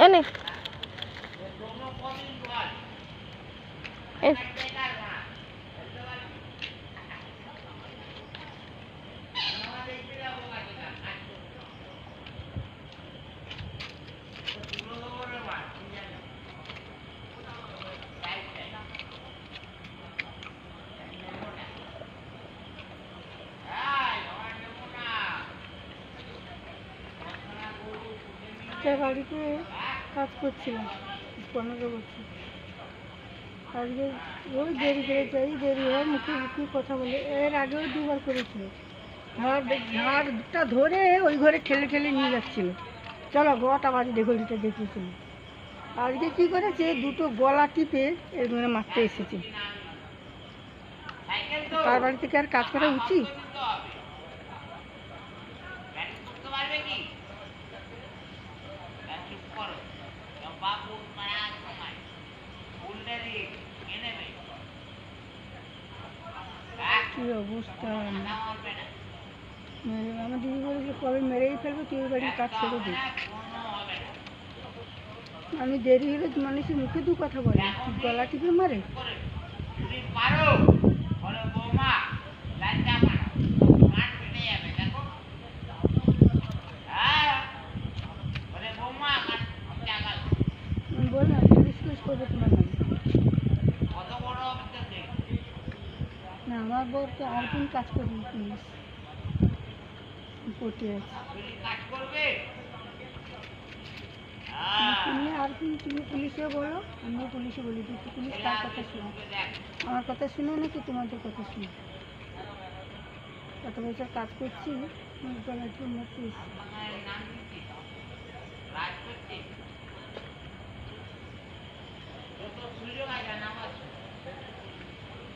এনে বাড়িতে কাজ করছিলাম 15 বছর। আজকে ওই দেরি করে যাই, দেরি হয় মুখে মুখে কথা বলে। এর আগেও দুবার করেছিল, ঝাড়টা ধরে ওই ঘরে ঠেলে ঠেলে নিয়ে যাচ্ছিল। চলো গোটা বাড়িতে গলিটা দেখিয়েছিল। আজকে কী করেছে, দুটো গলা টিপে এর মানে মারতে এসেছে। তার বাড়ি থেকে আর কাজ করা উচিত? কি অবস্থা! আমার দিদি বলেছে কবে মেরেই ফেলবে, তুই ওই বাড়ির কাজ ছেড়ে দিই। আমি দেরি হলে মানুষের মুখে দু কথা বলে, গলা টিপে মারে। বললাম পুলিশ কেস করবে তোমার নামে। না, আমার বর তো আর কোন কাজ করবে, পুলিশ কোর্টে আছে। তুমি আর কি, তুমি পুলিশে বলো, আমিও পুলিশে বলি। পুলিশ কার কথা শুনে? আমার কথা শুনে নাকি তোমাদের কথা শুনে? কত বছর কাজ করছি, গলা টিপে মারতে এসেছি।